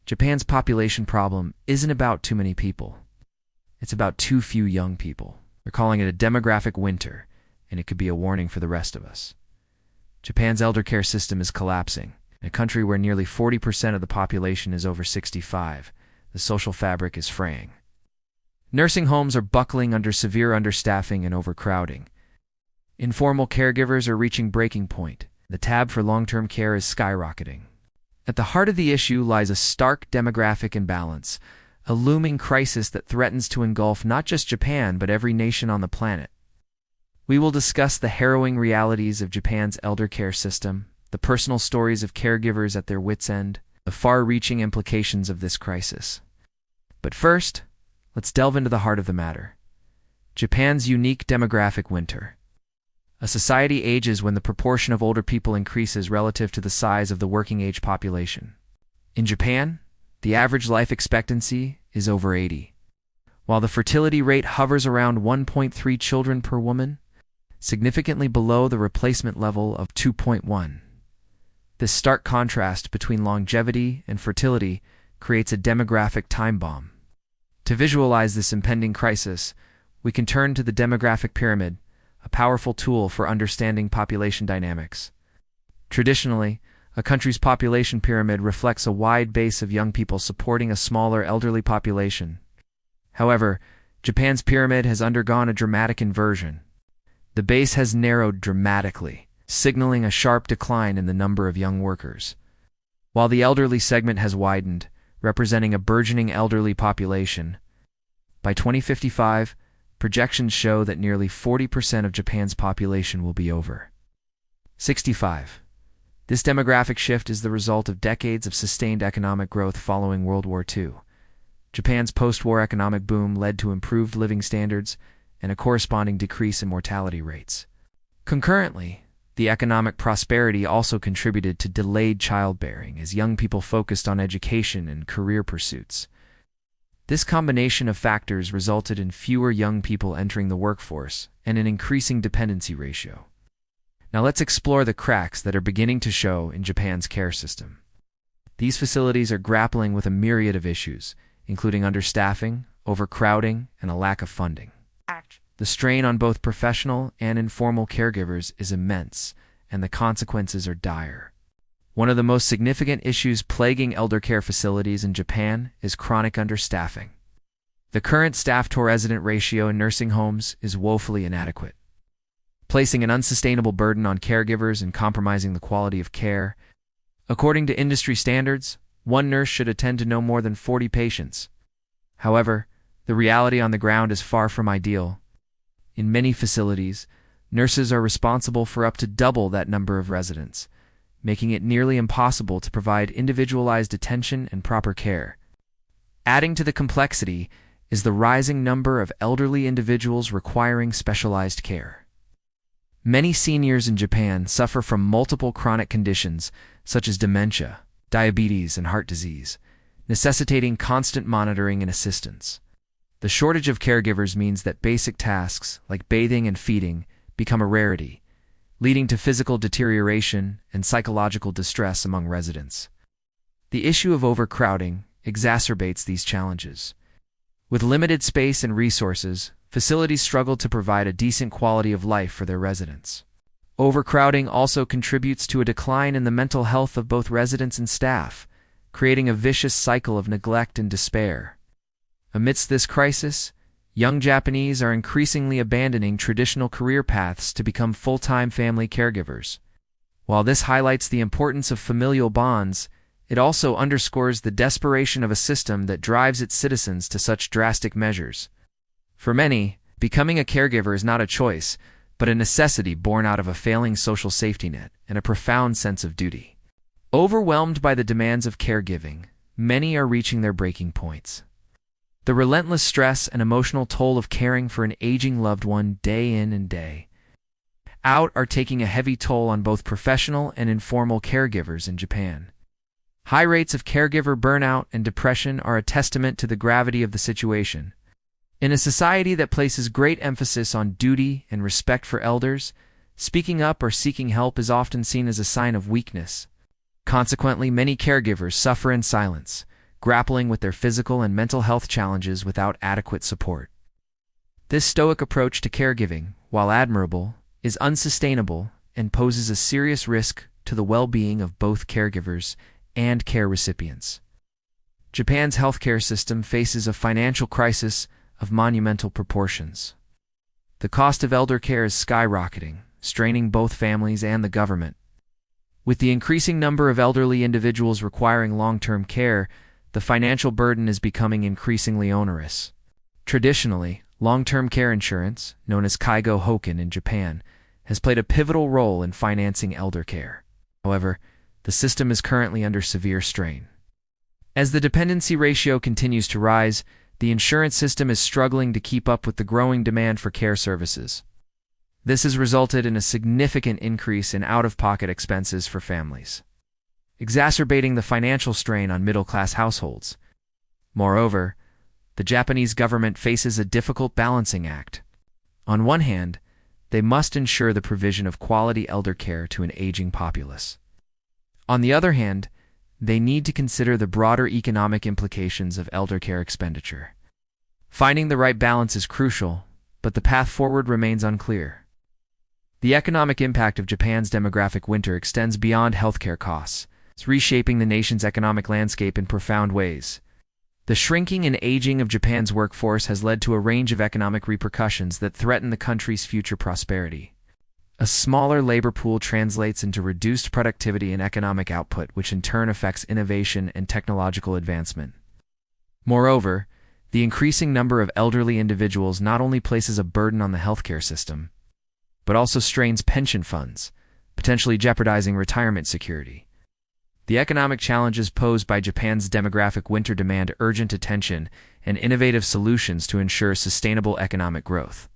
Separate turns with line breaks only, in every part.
Japan's population problem isn't about too many people. It's about too few young people. They're calling it a demographic winter, and it could be a warning for the rest of us. Japan's elder care system is collapsing. In a country where nearly 40% of the population is over 65, the social fabric is fraying. Nursing homes are buckling under severe understaffing and overcrowding. Informal caregivers are reaching breaking point. The tab for long-term care is skyrocketing. At the heart of the issue lies a stark demographic imbalance, a looming crisis that threatens to engulf not just Japan but every nation on the planet. We will discuss the harrowing realities of Japan's elder care system, the personal stories of caregivers at their wits' end, the far-reaching implications of this crisis. But first, let's delve into the heart of the matter. Japan's unique demographic winter. A society ages when the proportion of older people increases relative to the size of the working-age population. In Japan, the average life expectancy is over 80, while the fertility rate hovers around 1.3 children per woman, significantly below the replacement level of 2.1. This stark contrast between longevity and fertility creates a demographic time bomb. To visualize this impending crisis, we can turn to the demographic pyramid, a powerful tool for understanding population dynamics. Traditionally, a country's population pyramid reflects a wide base of young people supporting a smaller elderly population. However, Japan's pyramid has undergone a dramatic inversion. The base has narrowed dramatically, signaling a sharp decline in the number of young workers, while the elderly segment has widened, representing a burgeoning elderly population. By 2055, projections show that nearly 40% of Japan's population will be over 65. This demographic shift is the result of decades of sustained economic growth following World War II. Japan's post-war economic boom led to improved living standards and a corresponding decrease in mortality rates. Concurrently, the economic prosperity also contributed to delayed childbearing as young people focused on education and career pursuits. This combination of factors resulted in fewer young people entering the workforce and an increasing dependency ratio. Now let's explore the cracks that are beginning to show in Japan's care system. These facilities are grappling with a myriad of issues, including understaffing, overcrowding, and a lack of funding. The strain on both professional and informal caregivers is immense, and the consequences are dire. One of the most significant issues plaguing elder care facilities in Japan is chronic understaffing. The current staff-to-resident ratio in nursing homes is woefully inadequate, placing an unsustainable burden on caregivers and compromising the quality of care. According to industry standards, one nurse should attend to no more than 40 patients. However, the reality on the ground is far from ideal. In many facilities, nurses are responsible for up to double that number of residents, making it nearly impossible to provide individualized attention and proper care. Adding to the complexity is the rising number of elderly individuals requiring specialized care. Many seniors in Japan suffer from multiple chronic conditions such as dementia, diabetes, and heart disease, necessitating constant monitoring and assistance. The shortage of caregivers means that basic tasks like bathing and feeding become a rarity, leading to physical deterioration and psychological distress among residents. The issue of overcrowding exacerbates these challenges. With limited space and resources, facilities struggle to provide a decent quality of life for their residents. Overcrowding also contributes to a decline in the mental health of both residents and staff, creating a vicious cycle of neglect and despair. Amidst this crisis, young Japanese are increasingly abandoning traditional career paths to become full-time family caregivers. While this highlights the importance of familial bonds, it also underscores the desperation of a system that drives its citizens to such drastic measures. For many, becoming a caregiver is not a choice, but a necessity born out of a failing social safety net and a profound sense of duty. Overwhelmed by the demands of caregiving, many are reaching their breaking points. The relentless stress and emotional toll of caring for an aging loved one day in and day out are taking a heavy toll on both professional and informal caregivers in Japan. High rates of caregiver burnout and depression are a testament to the gravity of the situation. In a society that places great emphasis on duty and respect for elders, speaking up or seeking help is often seen as a sign of weakness. Consequently, many caregivers suffer in silence, grappling with their physical and mental health challenges without adequate support. This stoic approach to caregiving, while admirable, is unsustainable and poses a serious risk to the well-being of both caregivers and care recipients. Japan's healthcare system faces a financial crisis of monumental proportions. The cost of elder care is skyrocketing, straining both families and the government. With the increasing number of elderly individuals requiring long-term care, the financial burden is becoming increasingly onerous. Traditionally, long-term care insurance, known as Kaigo Hoken in Japan, has played a pivotal role in financing elder care. However, the system is currently under severe strain. As the dependency ratio continues to rise, the insurance system is struggling to keep up with the growing demand for care services. This has resulted in a significant increase in out-of-pocket expenses for families, exacerbating the financial strain on middle-class households. Moreover, the Japanese government faces a difficult balancing act. On one hand, they must ensure the provision of quality elder care to an aging populace. On the other hand, they need to consider the broader economic implications of elder care expenditure. Finding the right balance is crucial, but the path forward remains unclear. The economic impact of Japan's demographic winter extends beyond healthcare costs. It's reshaping the nation's economic landscape in profound ways. The shrinking and aging of Japan's workforce has led to a range of economic repercussions that threaten the country's future prosperity. A smaller labor pool translates into reduced productivity and economic output, which in turn affects innovation and technological advancement. Moreover, the increasing number of elderly individuals not only places a burden on the healthcare system, but also strains pension funds, potentially jeopardizing retirement security. The economic challenges posed by Japan's demographic winter demand urgent attention and innovative solutions to ensure sustainable economic growth.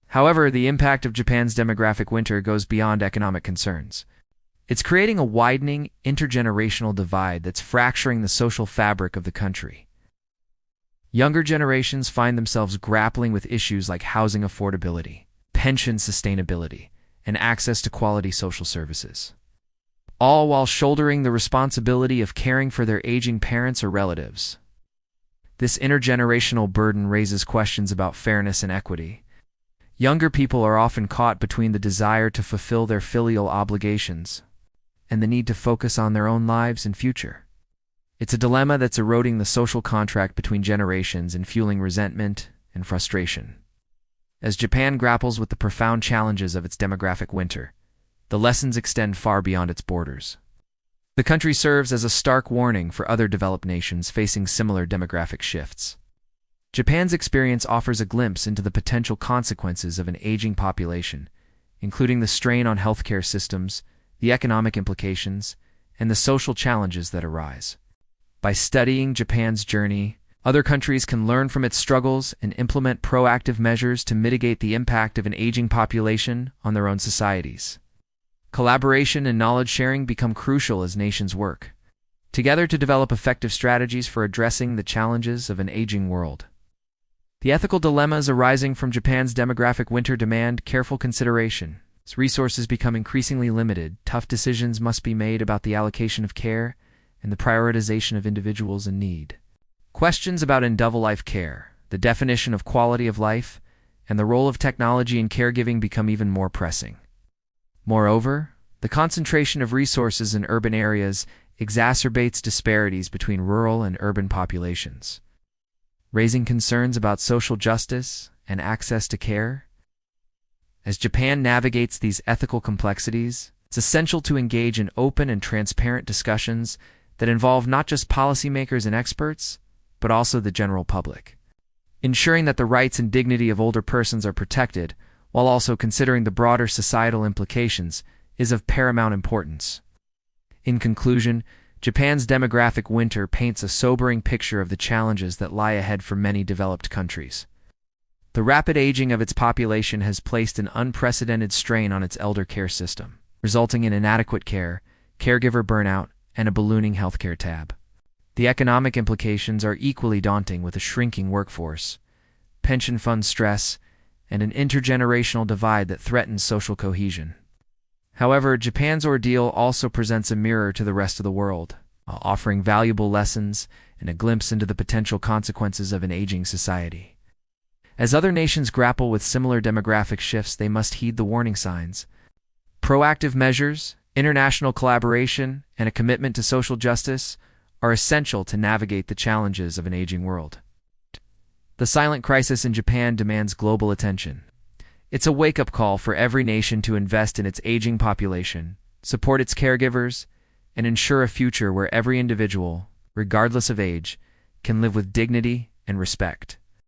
However, the impact of Japan's demographic winter goes beyond economic concerns. It's creating a widening intergenerational divide that's fracturing the social fabric of the country. Younger generations find themselves grappling with issues like housing affordability, pension sustainability, and access to quality social services, all while shouldering the responsibility of caring for their aging parents or relatives. This intergenerational burden raises questions about fairness and equity. Younger people are often caught between the desire to fulfill their filial obligations and the need to focus on their own lives and future. It's a dilemma that's eroding the social contract between generations and fueling resentment and frustration. As Japan grapples with the profound challenges of its demographic winter, the lessons extend far beyond its borders. The country serves as a stark warning for other developed nations facing similar demographic shifts. Japan's experience offers a glimpse into the potential consequences of an aging population, including the strain on healthcare systems, the economic implications, and the social challenges that arise. By studying Japan's journey, other countries can learn from its struggles and implement proactive measures to mitigate the impact of an aging population on their own societies. Collaboration and knowledge sharing become crucial as nations work together to develop effective strategies for addressing the challenges of an aging world. The ethical dilemmas arising from Japan's demographic winter demand careful consideration. As resources become increasingly limited, tough decisions must be made about the allocation of care and the prioritization of individuals in need. Questions about end-of-life care, the definition of quality of life, and the role of technology in caregiving become even more pressing. Moreover, the concentration of resources in urban areas exacerbates disparities between rural and urban populations, raising concerns about social justice and access to care. As Japan navigates these ethical complexities, it's essential to engage in open and transparent discussions that involve not just policymakers and experts, but also the general public. Ensuring that the rights and dignity of older persons are protected, while also considering the broader societal implications, is of paramount importance. In conclusion, Japan's demographic winter paints a sobering picture of the challenges that lie ahead for many developed countries. The rapid aging of its population has placed an unprecedented strain on its elder care system, resulting in inadequate care, caregiver burnout, and a ballooning healthcare tab. The economic implications are equally daunting, with a shrinking workforce, pension fund stress, and an intergenerational divide that threatens social cohesion. However, Japan's ordeal also presents a mirror to the rest of the world. offering valuable lessons and a glimpse into the potential consequences of an aging society. As other nations grapple with similar demographic shifts, they must heed the warning signs. Proactive measures, international collaboration, and a commitment to social justice are essential to navigate the challenges of an aging world. The silent crisis in Japan demands global attention. It's a wake-up call for every nation to invest in its aging population, support its caregivers, and ensure a future where every individual, regardless of age, can live with dignity and respect.